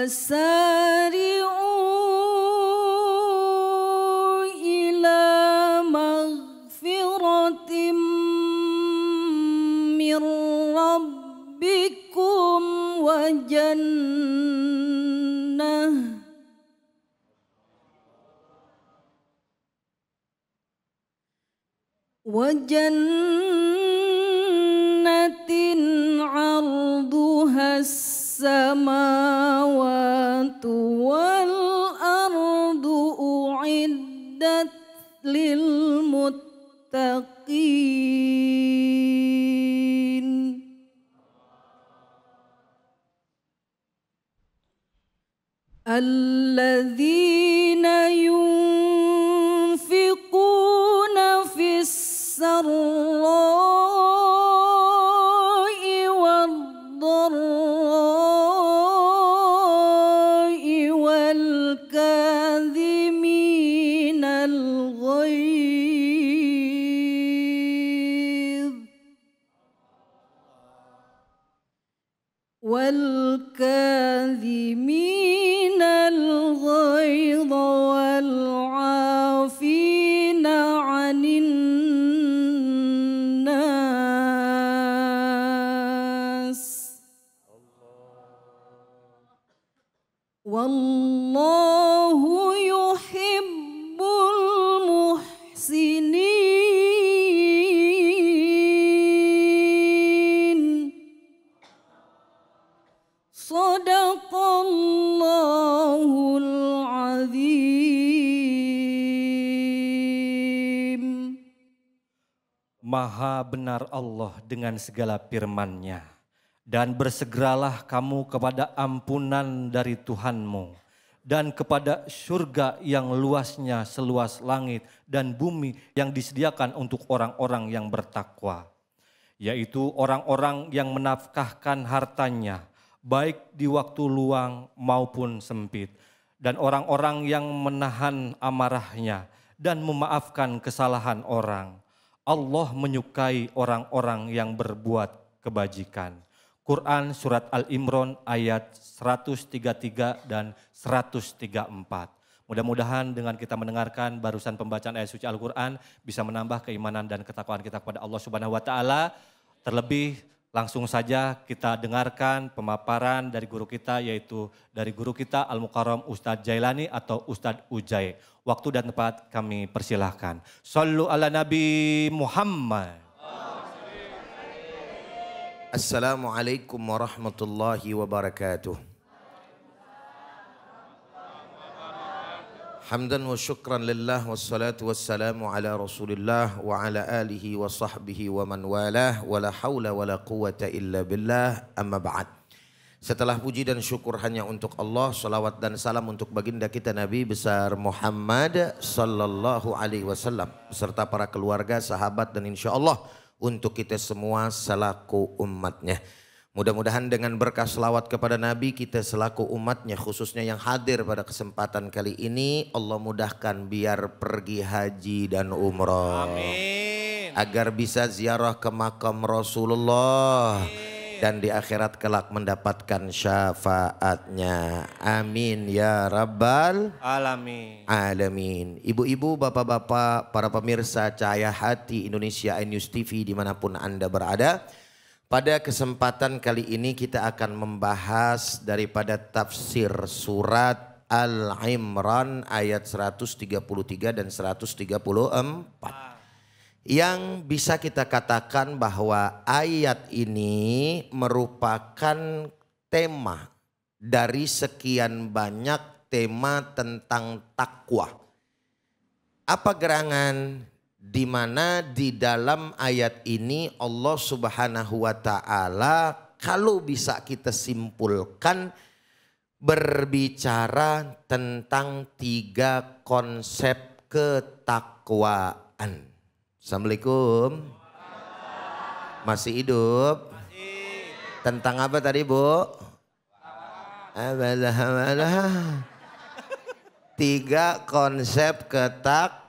wasari'u ila maghfiratim mir rabbikum wa jannatin 'arduha as-samawatu wal ardu u'iddat lil muttaqin. Alladzina yunfiquna fis sarra'i wad-dharra'i wal kadhiminal ghaidh wal 'afina 'anil nas. Wallahu yuhibbul muhsinin. Shadaqallahul azim. Maha benar Allah dengan segala firman-Nya, dan bersegeralah kamu kepada ampunan dari Tuhanmu dan kepada surga yang luasnya seluas langit dan bumi yang disediakan untuk orang-orang yang bertakwa, yaitu orang-orang yang menafkahkan hartanya baik di waktu luang maupun sempit, dan orang-orang yang menahan amarahnya dan memaafkan kesalahan orang. Allah menyukai orang-orang yang berbuat kebajikan. Quran Surat Al-Imran ayat 133 dan 134. Mudah-mudahan dengan kita mendengarkan barusan pembacaan ayat suci Al-Quran bisa menambah keimanan dan ketakwaan kita kepada Allah Subhanahu wa Ta'ala. Terlebih langsung saja kita dengarkan pemaparan dari guru kita, yaitu dari guru kita Al-Mukarram Ustadz Jailani atau Ustadz Ujai. Waktu dan tempat kami persilahkan. Sallu ala Nabi Muhammad. Assalamualaikum warahmatullahi wabarakatuh. Hamdan wa syukran lillah wassalatu wassalamu ala rasulillah wa ala alihi wa sahbihi wa man walah wa la hawla wa la quwata illa billah amma ba'd. Setelah puji dan syukur hanya untuk Allah, salawat dan salam untuk baginda kita Nabi besar Muhammad sallallahu alaihi wasallam beserta para keluarga, sahabat dan insya Allah untuk kita semua selaku umatnya. Mudah-mudahan dengan berkah selawat kepada Nabi, kita selaku umatnya khususnya yang hadir pada kesempatan kali ini, Allah mudahkan biar pergi haji dan umrah. Amin. Agar bisa ziarah ke makam Rasulullah. Amin. Dan di akhirat kelak mendapatkan syafaatnya. Amin ya rabbal alamin. Ibu-ibu, bapak-bapak, para pemirsa Cahaya Hati Indonesia iNews TV dimanapun Anda berada. Pada kesempatan kali ini kita akan membahas daripada tafsir surat Al-Imran ayat 133 dan 134. Yang bisa kita katakan bahwa ayat ini merupakan tema dari sekian banyak tema tentang takwa. Apa gerangan? Di mana di dalam ayat ini Allah Subhanahu wa Ta'ala kalau bisa kita simpulkan berbicara tentang 3 konsep ketakwaan. Assalamualaikum. Masih hidup? Masih. Tentang apa tadi, Bu? 3 konsep ketakwaan.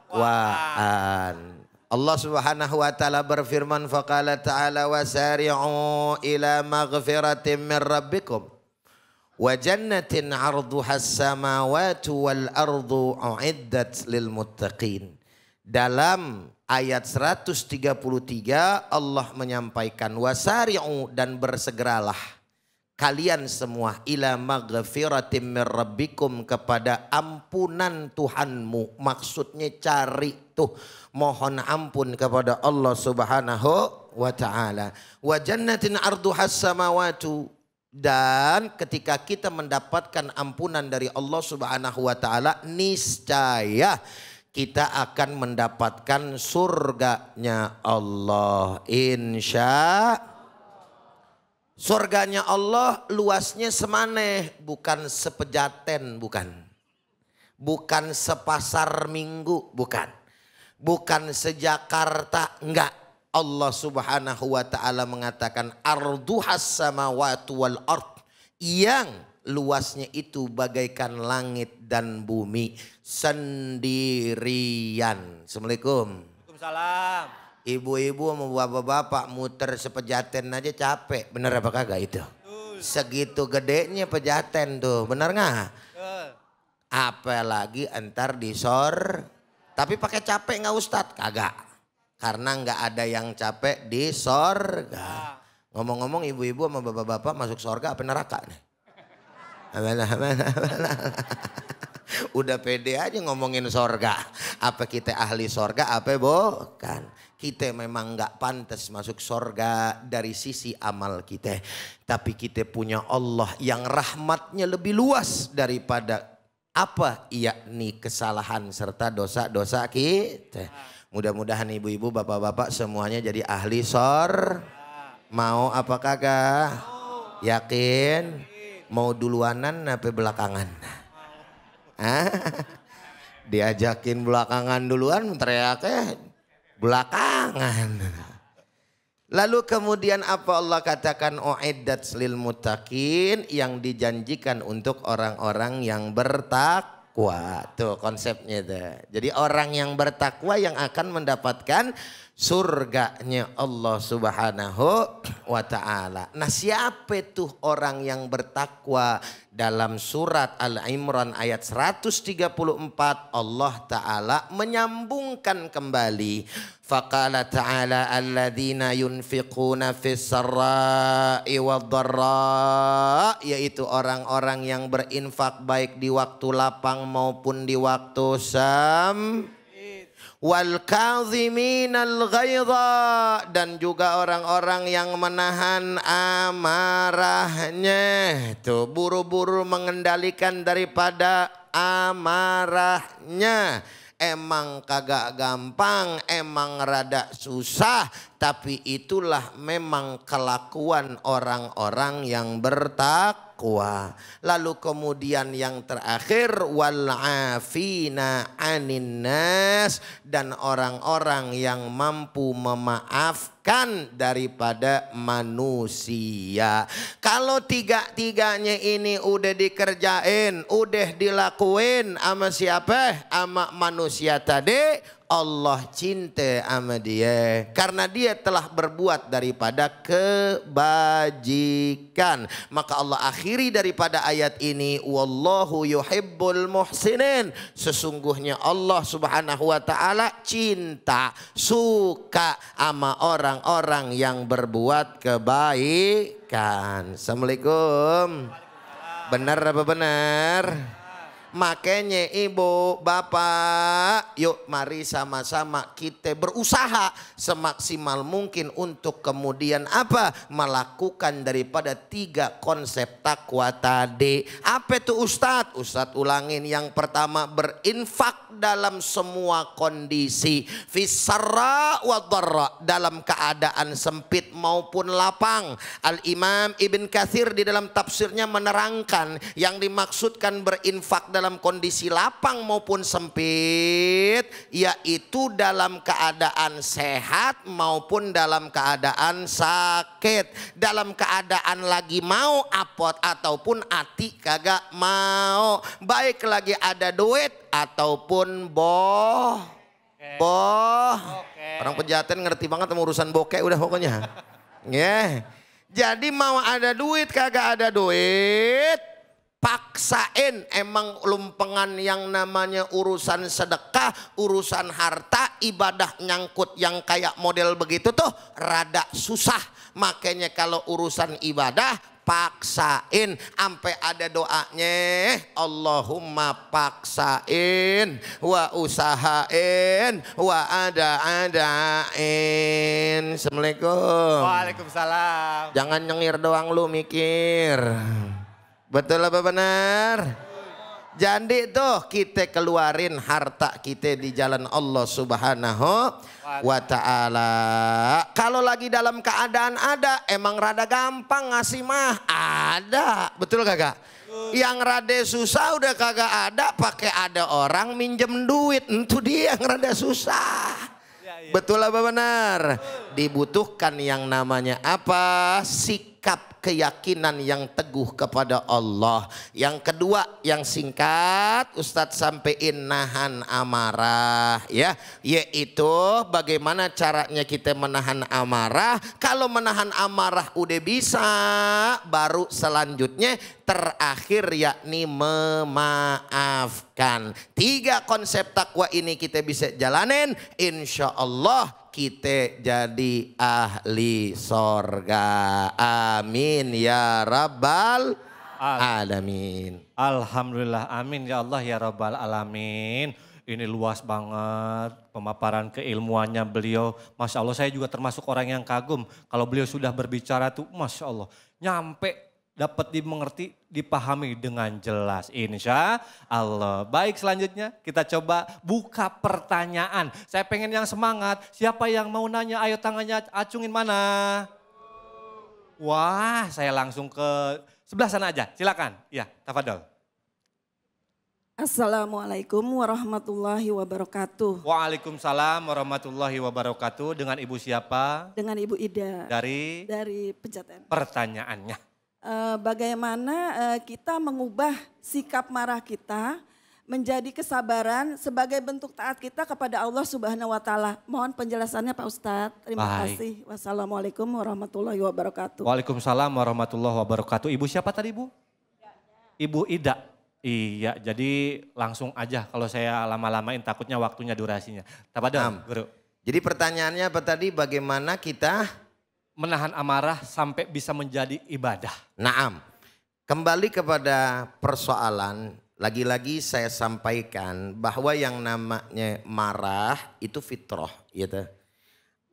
Allah Subhanahu wa Ta'ala berfirman, faqala ta'ala wasari'u ila maghfiratin min rabbikum Wa jannatin 'arduhas samawati wal ardu u'iddat lil muttaqin. Dalam ayat 133 Allah menyampaikan wasari'u, dan bersegeralah kalian semua ila maghfiratim mir rabbikum, kepada ampunan Tuhanmu. Maksudnya cari tuh, mohon ampun kepada Allah Subhanahu wa taala. Wa jannatin arduhas samawati, dan ketika kita mendapatkan ampunan dari Allah Subhanahu wa taala, niscaya kita akan mendapatkan surganya Allah. Insya surganya Allah luasnya semaneh, bukan sepejaten, bukan sepasar minggu, bukan sejakarta, enggak. Allah Subhanahu wa taala mengatakan arduhas samawati wal ard, yang luasnya itu bagaikan langit dan bumi sendirian. Assalamualaikum. Waalaikumsalam. Ibu-ibu sama bapak-bapak muter sepejaten aja capek, bener apa kagak itu? Segitu gedenya pejaten tuh, bener nggak? Apalagi entar disor, tapi pakai capek nggak Ustadz? Kagak, karena nggak ada yang capek di sorga. Ngomong-ngomong, ibu-ibu sama bapak-bapak masuk sorga apa neraka nih? Udah pede aja ngomongin sorga. Apa kita ahli sorga apa bukan? Kita memang nggak pantas masuk sorga dari sisi amal kita. Tapi kita punya Allah yang rahmatnya lebih luas daripada apa? Yakni kesalahan serta dosa-dosa kita. Mudah-mudahan ibu-ibu, bapak-bapak semuanya jadi ahli Mau apa kagak? Yakin? Mau duluanan apa belakangan? Diajakin belakangan duluan, teriaknya belakangan. Lalu kemudian apa Allah katakan? U'iddat lil muttaqin, yang dijanjikan untuk orang-orang yang bertakwa. Tuh konsepnya tuh. Jadi orang yang bertakwa yang akan mendapatkan surganya Allah Subhanahu wa taala. Nah, siapa tuh orang yang bertakwa? Dalam surat Al-Imran ayat 134 Allah taala menyambungkan kembali. Faqala ta'ala alladzina yunfiquna fis sarra'i wadh-dharra, yaitu orang-orang yang berinfak baik di waktu lapang maupun di waktu wal kadhiminal ghaidha, dan juga orang-orang yang menahan amarahnya. Tuh, buru-buru mengendalikan daripada amarahnya. Emang kagak gampang, emang rada susah, tapi itulah memang kelakuan orang-orang yang bertakwa. Lalu kemudian yang terakhir wal afina anin nas, dan orang-orang yang mampu memaafkan daripada manusia. Kalau tiga-tiganya ini udah dikerjain, udah dilakuin sama siapa? Sama manusia tadi, Allah cinta sama dia karena dia telah berbuat daripada kebajikan. Maka Allah akhiri daripada ayat ini, wallahu yuhibbul muhsinin. Sesungguhnya Allah Subhanahu wa taala cinta, suka sama orang-orang yang berbuat kebaikan. Assalamualaikum. Benar apa benar? Makanya ibu, bapak, yuk mari sama-sama kita berusaha semaksimal mungkin untuk kemudian apa? Melakukan daripada 3 konsep takwa tadi. Apa itu Ustadz? Ustadz ulangin. Yang pertama, berinfak dalam semua kondisi. Fisarra wa dharra, dalam keadaan sempit maupun lapang. Al-Imam Ibn Katsir di dalam tafsirnya menerangkan yang dimaksudkan berinfak dalam kondisi lapang maupun sempit, yaitu dalam keadaan sehat maupun dalam keadaan sakit, dalam keadaan lagi mau apot ataupun ati kagak mau, baik lagi ada duit ataupun orang pejaten ngerti banget sama urusan bokeh udah pokoknya. Jadi mau ada duit kagak ada duit, Paksain, emang lumpengan yang namanya urusan sedekah, urusan harta, ibadah nyangkut yang kayak model begitu tuh rada susah. Makanya kalau urusan ibadah paksain, sampai ada doanya, Allahumma paksain wa usahain wa ada-adain. Assalamualaikum. Waalaikumsalam. Jangan nyengir doang lu, mikir. Betul apa benar? Jadi tuh kita keluarin harta kita di jalan Allah Subhanahu wa ta'ala. Kalau lagi dalam keadaan ada, emang rada gampang ngasih mah ada. Betul kagak? Yang rada susah udah kagak ada, pakai ada orang minjem duit, itu dia yang rada susah. Betul apa benar? Dibutuhkan yang namanya apa? Sikap keyakinan yang teguh kepada Allah. Yang kedua yang singkat Ustadz sampein, nahan amarah ya, yaitu bagaimana caranya kita menahan amarah. Kalau menahan amarah udah bisa, baru selanjutnya terakhir yakni memaafkan. 3 konsep takwa ini kita bisa jalanin, insya Allah kita jadi ahli sorga. Amin ya rabbal alamin. Alhamdulillah, amin ya Allah ya rabbal alamin. Ini luas banget pemaparan keilmuannya beliau. Masya Allah, saya juga termasuk orang yang kagum. Kalau beliau sudah berbicara tuh Masya Allah, nyampe dapat dimengerti, dipahami dengan jelas. Insya Allah. Baik, selanjutnya kita coba buka pertanyaan. Saya pengen yang semangat. Siapa yang mau nanya? Ayo tangannya acungin mana? Wah, saya langsung ke sebelah sana aja. Silakan. Ya, tafadhol. Assalamualaikum warahmatullahi wabarakatuh. Waalaikumsalam warahmatullahi wabarakatuh. Dengan Ibu siapa? Dengan Ibu Ida. Dari Pejaten. Pertanyaannya. Bagaimana kita mengubah sikap marah kita menjadi kesabaran sebagai bentuk taat kita kepada Allah Subhanahu wa taala. Mohon penjelasannya Pak Ustadz. Terima kasih. Wassalamualaikum warahmatullahi wabarakatuh. Waalaikumsalam warahmatullahi wabarakatuh. Ibu siapa tadi, Bu? Ibu Ida. Iya, jadi langsung aja, kalau saya lama-lamain takutnya waktunya durasinya. Tafadhol, Guru. Jadi pertanyaannya apa tadi? Bagaimana kita menahan amarah sampai bisa menjadi ibadah. Naam. Kembali kepada persoalan, lagi-lagi saya sampaikan bahwa yang namanya marah itu fitrah, gitu.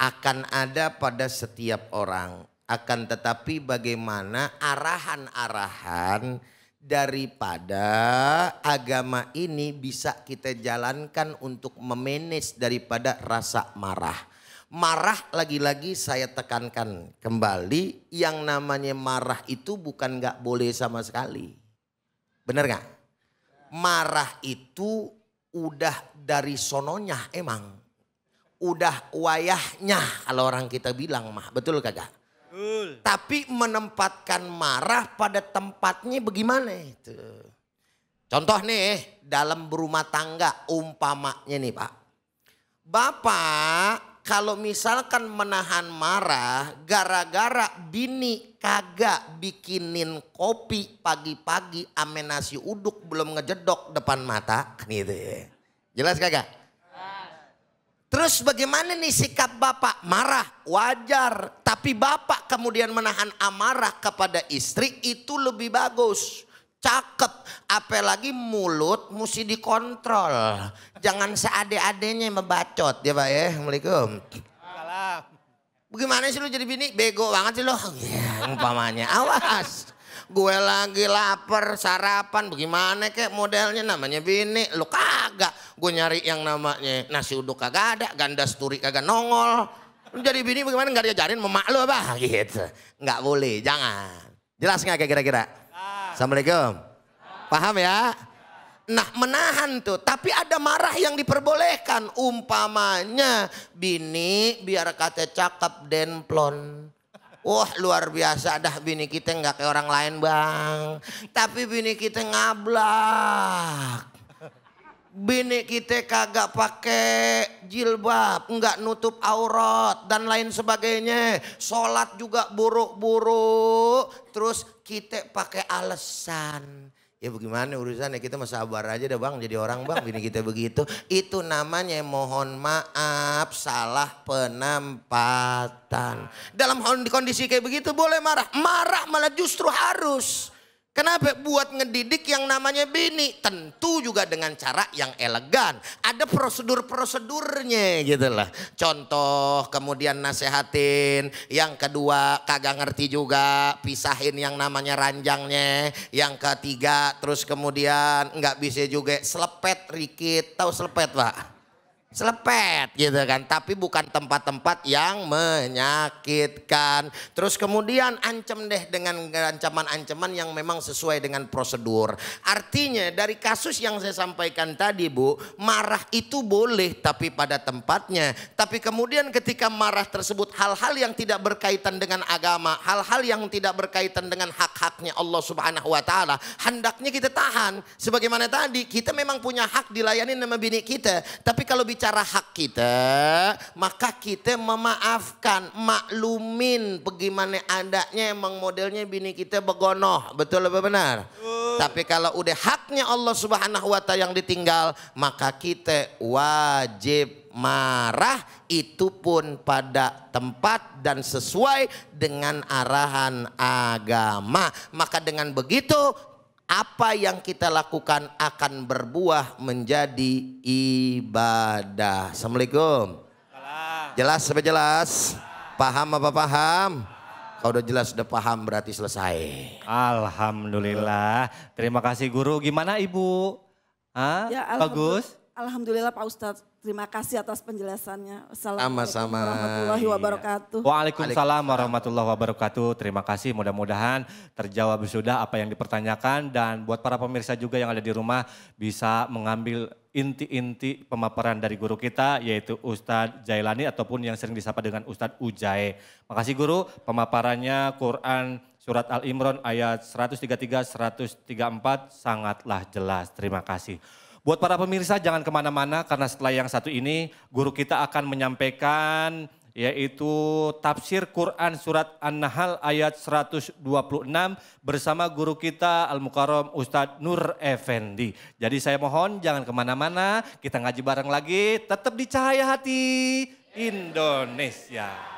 Akan ada pada setiap orang. Akan tetapi bagaimana arahan-arahan daripada agama ini bisa kita jalankan untuk memanage daripada rasa marah. Marah, lagi-lagi saya tekankan kembali, yang namanya marah itu bukan gak boleh sama sekali. Bener gak? Marah itu udah dari sononya emang. Udah wayahnya kalau orang kita bilang mah, betul kagak? Betul. Tapi menempatkan marah pada tempatnya bagaimana itu? Contoh nih, dalam berumah tangga umpamanya nih Pak. Bapak kalau misalkan menahan marah gara-gara bini kagak bikinin kopi pagi-pagi ame nasi uduk belum ngejedok depan mata, kan gitu ya. Jelas kagak? Terus bagaimana nih sikap bapak? Marah, wajar. Tapi bapak kemudian menahan amarah kepada istri itu lebih bagus. Cakep, apalagi mulut mesti dikontrol. Jangan seade-adenya membacot ya Pak ya. Assalamualaikum. Salam. Bagaimana sih lu jadi bini? Bego banget sih lu. Ya, umpamanya. Awas. Gue lagi lapar sarapan. Bagaimana kek modelnya, namanya bini. Lu kagak. Gue nyari yang namanya nasi uduk kagak ada. Gandas turi kagak nongol. Lu jadi bini bagaimana, gak diajarin sama mak lu apa? Gitu. Gak boleh, jangan. Jelas gak kira-kira? Assalamualaikum. Paham ya? Nah, menahan tuh, tapi ada marah yang diperbolehkan. Umpamanya bini biar kata cakep demplon. Wah, luar biasa dah bini kita nggak kayak orang lain bang. Tapi bini kita ngablak. Bini kita kagak pakai jilbab, nggak nutup aurat dan lain sebagainya. Sholat juga buruk-buruk. Terus kita pakai alasan. Ya bagaimana urusannya, kita mah sabar aja dah bang, jadi orang bang, bini kita begitu. Itu namanya mohon maaf, salah penempatan. Dalam kondisi kayak begitu boleh marah, marah malah justru harus. Kenapa? Buat ngedidik yang namanya bini, tentu juga dengan cara yang elegan. Ada prosedur-prosedurnya gitu lah. Contoh, kemudian nasehatin. Yang kedua, kagak ngerti juga, pisahin yang namanya ranjangnya. Yang ketiga, terus kemudian nggak bisa juga selepet rikit. Tahu selepet Pak? Selepet gitu kan, tapi bukan tempat-tempat yang menyakitkan. Terus kemudian ancam deh dengan ancaman-ancaman yang memang sesuai dengan prosedur. Artinya dari kasus yang saya sampaikan tadi Bu, marah itu boleh tapi pada tempatnya. Tapi kemudian ketika marah tersebut hal-hal yang tidak berkaitan dengan agama, hal-hal yang tidak berkaitan dengan hak-haknya Allah Subhanahu wa taala, hendaknya kita tahan. Sebagaimana tadi, kita memang punya hak dilayani sama bini kita, tapi kalau bicara hak kita, maka kita memaafkan, maklumin bagaimana adanya, emang modelnya bini kita begonoh, betul apa benar? Tapi kalau udah haknya Allah Subhanahu wa taala yang ditinggal, maka kita wajib marah, itu pun pada tempat dan sesuai dengan arahan agama. Maka dengan begitu apa yang kita lakukan akan berbuah menjadi ibadah. Assalamualaikum. Jelas sampai jelas? Paham apa paham? Kalau udah jelas udah paham berarti selesai. Alhamdulillah. Terima kasih guru. Gimana Ibu? Ya, Bagus? Alhamdulillah Pak Ustadz. Terima kasih atas penjelasannya. Assalamualaikum Sama-sama. warahmatullahi wabarakatuh. Waalaikumsalam warahmatullahi wabarakatuh. Terima kasih, mudah-mudahan terjawab sudah apa yang dipertanyakan. Dan buat para pemirsa juga yang ada di rumah bisa mengambil inti-inti pemaparan dari guru kita, yaitu Ustadz Jailani ataupun yang sering disapa dengan Ustadz Ujae. Makasih guru, pemaparannya Quran Surat Al-Imran ayat 133-134 sangatlah jelas. Terima kasih. Buat para pemirsa jangan kemana-mana karena setelah yang satu ini guru kita akan menyampaikan yaitu tafsir Quran Surat An-Nahl ayat 126 bersama guru kita Al-Mukarram Ustadz Nur Effendi. Jadi saya mohon jangan kemana-mana, kita ngaji bareng lagi, tetap di Cahaya Hati Indonesia.